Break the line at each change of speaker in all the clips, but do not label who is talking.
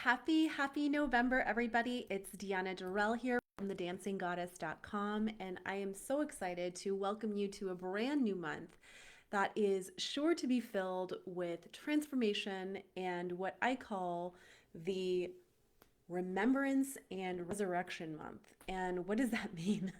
Happy November, everybody. It's Deanna Durrell here from thedancinggoddess.com, and I am so excited to welcome you to a brand new month that is sure to be filled with transformation and what I call the Remembrance and Resurrection Month. And what does that mean?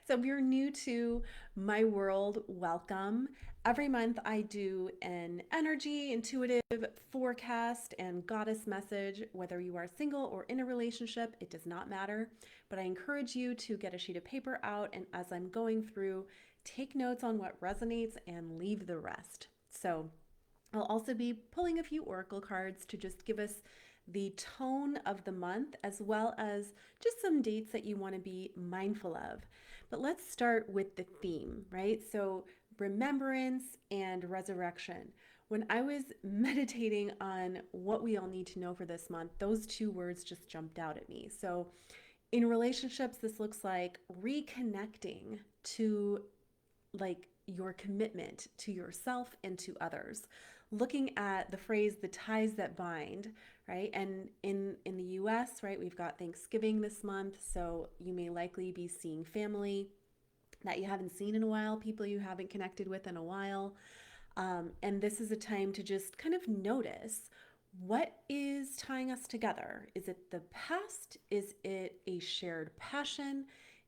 So, if you're new to my world, welcome. Every month, I do an energy, intuitive forecast, and goddess message. Whether you are single or in a relationship, it does not matter. But I encourage you to get a sheet of paper out, and as I'm going through, take notes on what resonates and leave the rest. So, I'll also be pulling a few oracle cards to just give us the tone of the month as well as just some dates that you want to be mindful of. But let's start with the theme, right? So, remembrance and resurrection. When I was meditating on what we all need to know for this month, those two words just jumped out at me. So, in relationships, this looks like reconnecting to your commitment to yourself and to others, looking at the phrase the ties that bind, right? And in the US, right, we've got Thanksgiving this month, so you may likely be seeing family that you haven't seen in a while, people you haven't connected with in a while. And this is a time to just kind of notice what is tying us together. Is it the past? Is it a shared passion?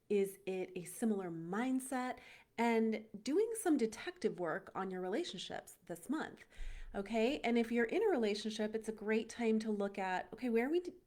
Is it a similar mindset? And doing some detective work on your relationships this month. Okay. And if you're in a relationship, it's a great time to look at, okay,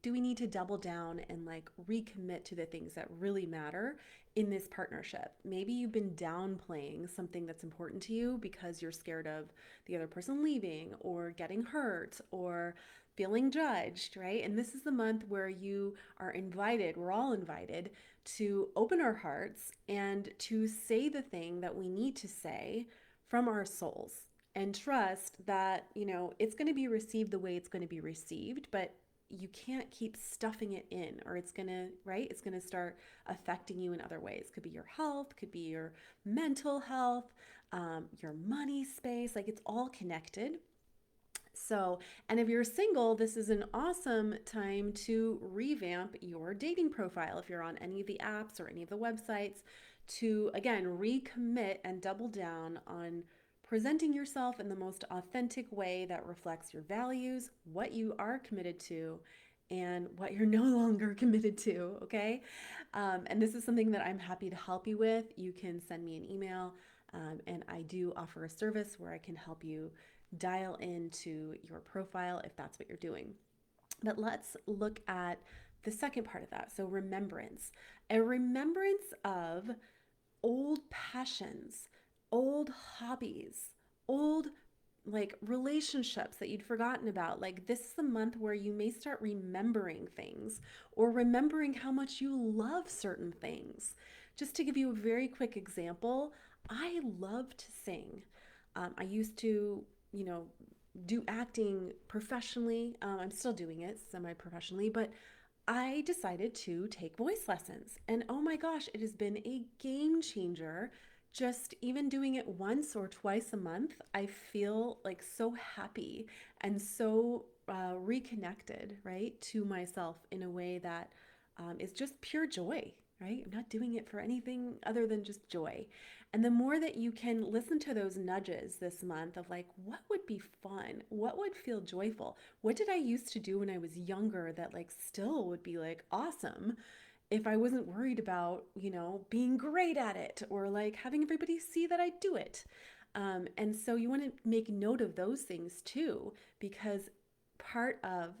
do we need to double down and like recommit to the things that really matter in this partnership? Maybe you've been downplaying something that's important to you because you're scared of the other person leaving or getting hurt or feeling judged, right? And this is the month where you are invited, we're all invited to open our hearts and to say the thing that we need to say from our souls and trust that, it's going to be received the way it's going to be received, but you can't keep stuffing it in or it's going to, right? It's going to start affecting you in other ways. Could be your health, could be your mental health, your money space, like it's all connected. So, and if you're single, this is an awesome time to revamp your dating profile if you're on any of the apps or any of the websites to, again, recommit and double down on presenting yourself in the most authentic way that reflects your values, what you are committed to, and what you're no longer committed to, okay? And this is something that I'm happy to help you with. You can send me an email, and I do offer a service where I can help you dial into your profile if that's what you're doing. But let's look at the second part of that. So, remembrance. A remembrance of old passions, old hobbies, old relationships that you'd forgotten about. Like, this is the month where you may start remembering things or remembering how much you love certain things. Just to give you a very quick example, I love to sing. I used to, you know, do acting professionally. I'm still doing it semi professionally, but I decided to take voice lessons. And oh my gosh, it has been a game changer. Just even doing it once or twice a month, I feel like so happy and so reconnected, right, to myself in a way that is just pure joy, right? I'm not doing it for anything other than just joy. And the more that you can listen to those nudges this month of like, what would be fun? What would feel joyful? What did I used to do when I was younger that like still would be like awesome if I wasn't worried about, being great at it or like having everybody see that I do it? And so you want to make note of those things too, because part of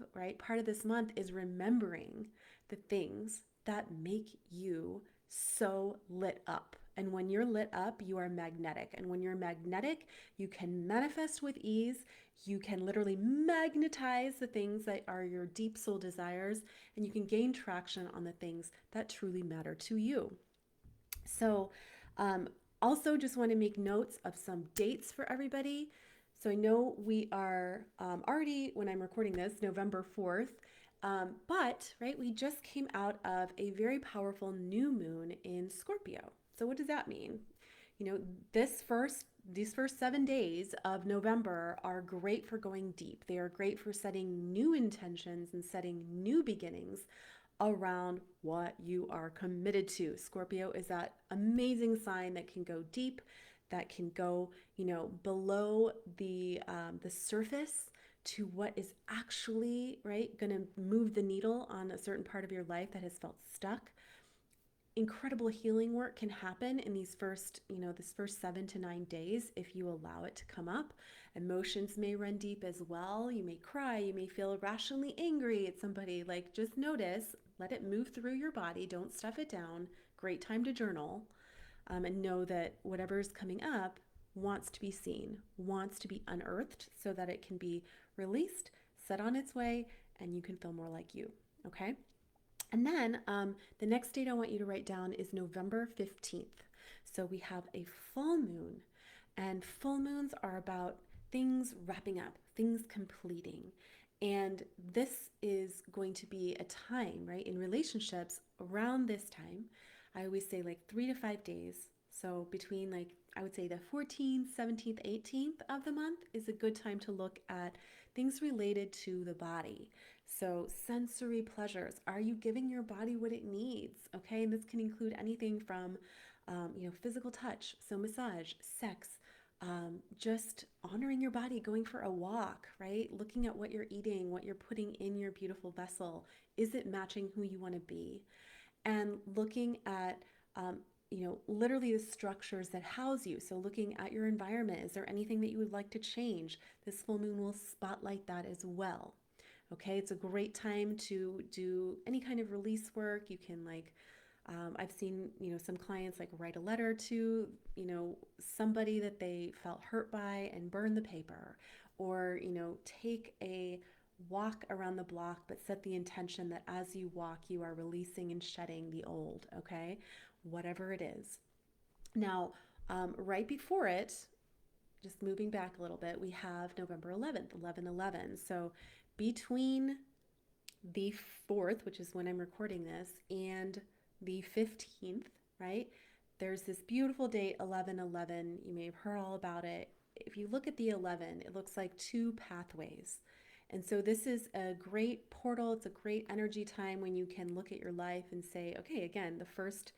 this month is remembering the things that make you so lit up. And when you're lit up, you are magnetic. And when you're magnetic, you can manifest with ease. You can literally magnetize the things that are your deep soul desires, and you can gain traction on the things that truly matter to you. So, also just want to make notes of some dates for everybody. So I know we are already, when I'm recording this, November 4th. But, right, we just came out of a very powerful new moon in Scorpio. So what does that mean? This first these first 7 days of November are great for going deep. They are great for setting new intentions and setting new beginnings around what you are committed to. Scorpio is that amazing sign that can go deep, that can go, below the surface to what is actually right going to move the needle on a certain part of your life that has felt stuck. Incredible healing work can happen in these first, this first 7 to 9 days if you allow it to come up. Emotions may run deep as well. You may cry, you may feel irrationally angry at somebody. Like, just notice, let it move through your body, don't stuff it down. Great time to journal, and know that whatever is coming up wants to be seen, wants to be unearthed so that it can be released, set on its way, and you can feel more like you. Okay. And then the next date I want you to write down is November 15th. So we have a full moon, and full moons are about things wrapping up, things completing. And this is going to be a time, right, in relationships around this time. I always say like 3 to 5 days. So between, like, I would say the 14th, 17th, 18th of the month is a good time to look at things related to the body. So, sensory pleasures. Are you giving your body what it needs? Okay, and this can include anything from, physical touch, so massage, sex, just honoring your body, going for a walk, right? Looking at what you're eating, what you're putting in your beautiful vessel. Is it matching who you want to be? And looking at, literally the structures that house you. So, looking at your environment, is there anything that you would like to change? This full moon will spotlight that as well. Okay, it's a great time to do any kind of release work. You can, like, I've seen, some clients like write a letter to, somebody that they felt hurt by and burn the paper, or, take a walk around the block, but set the intention that as you walk, you are releasing and shedding the old. Okay, whatever it is. Now, right before it, just moving back a little bit, we have November 11th, 11/11. So between the 4th, which is when I'm recording this, and the 15th, right? There's this beautiful date, 11/11. You may have heard all about it. If you look at the 11, it looks like two pathways. And so this is a great portal. It's a great energy time when you can look at your life and say, okay, again, the first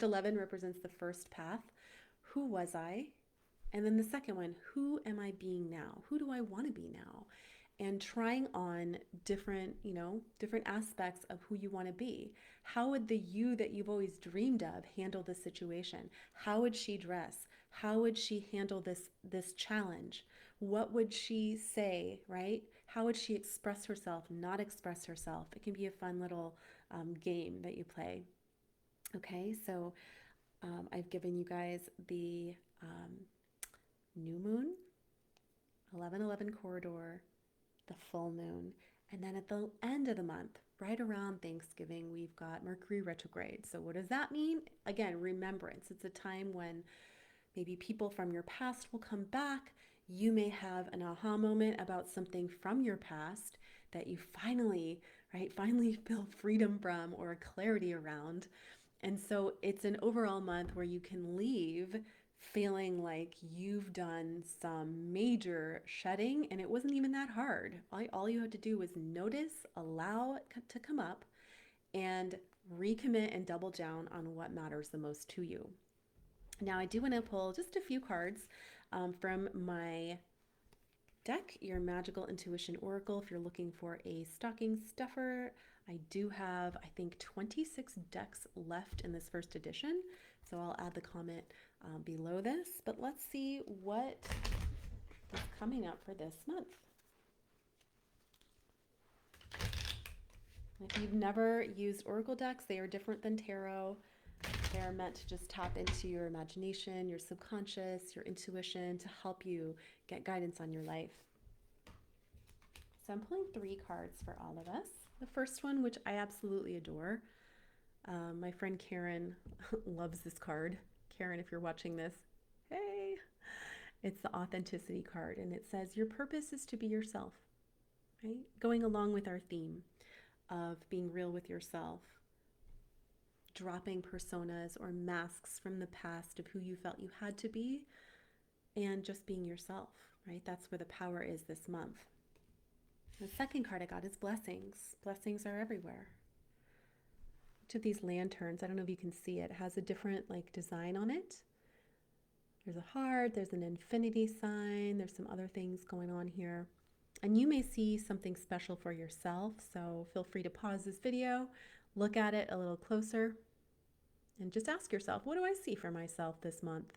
11 represents the first path. Who was I? And then the second one, who am I being now? Who do I want to be now? And trying on different, different aspects of who you want to be. How would the you that you've always dreamed of handle this situation? How would she dress? How would she handle this challenge? What would she say, right? How would she express herself, not express herself? It can be a fun little game that you play. Okay, so I've given you guys the new moon, 11/11 corridor, the full moon. And then at the end of the month, right around Thanksgiving, we've got Mercury retrograde. So, what does that mean? Again, remembrance. It's a time when maybe people from your past will come back. You may have an aha moment about something from your past that you finally, right, finally feel freedom from or clarity around. And so it's an overall month where you can leave feeling like you've done some major shedding and it wasn't even that hard. All you had to do was notice, allow it to come up, and recommit and double down on what matters the most to you. Now, I do want to pull just a few cards from my deck, your Magical Intuition Oracle. If you're looking for a stocking stuffer, I do have, I think, 26 decks left in this first edition. So I'll add the comment below this. But let's see what is coming up for this month. If you've never used Oracle decks, they are different than tarot. They're meant to just tap into your imagination, your subconscious, your intuition to help you get guidance on your life. So I'm pulling 3 cards for all of us. The first one, which I absolutely adore. My friend Karen loves this card. Karen, if you're watching this, hey! It's the authenticity card, and it says, your purpose is to be yourself, right? Going along with our theme of being real with yourself, dropping personas or masks from the past of who you felt you had to be, and just being yourself, right? That's where the power is this month. The second card I got is blessings. Blessings are everywhere. Each of these lanterns, I don't know if you can see it, has a different like design on it. There's a heart, there's an infinity sign, there's some other things going on here. And you may see something special for yourself, so feel free to pause this video, look at it a little closer, and just ask yourself, what do I see for myself this month?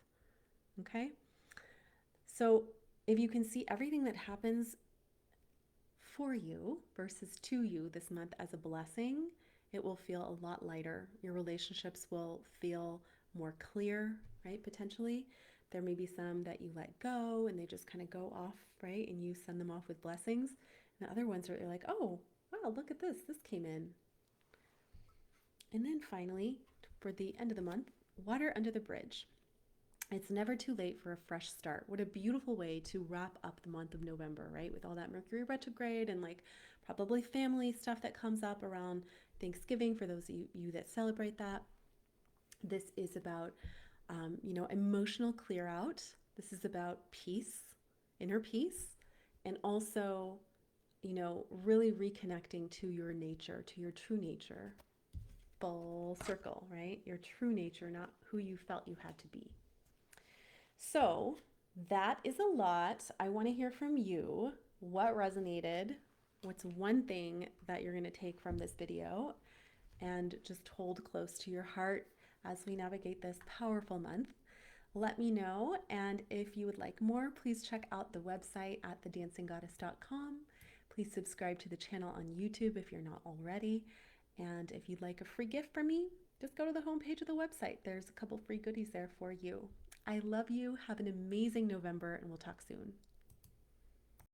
Okay? So if you can see everything that happens for you versus to you this month as a blessing, it will feel a lot lighter. Your relationships will feel more clear, right? Potentially. There may be some that you let go and they just kind of go off, right? And you send them off with blessings. And the other ones are like, oh, wow, look at this. This came in. And then finally, for the end of the month, water under the bridge. It's never too late for a fresh start. What a beautiful way to wrap up the month of November, right? With all that Mercury retrograde and like probably family stuff that comes up around Thanksgiving for those of you that celebrate that. This is about, emotional clear out. This is about peace, inner peace, and also, really reconnecting to your nature, to your true nature. Full circle, right? Your true nature, not who you felt you had to be. So that is a lot. I want to hear from you. What resonated? What's one thing that you're going to take from this video and just hold close to your heart as we navigate this powerful month? Let me know. And if you would like more, please check out the website at thedancinggoddess.com. Please subscribe to the channel on YouTube if you're not already. And if you'd like a free gift from me, just go to the homepage of the website. There's a couple free goodies there for you. I love you. Have an amazing November, and we'll talk soon.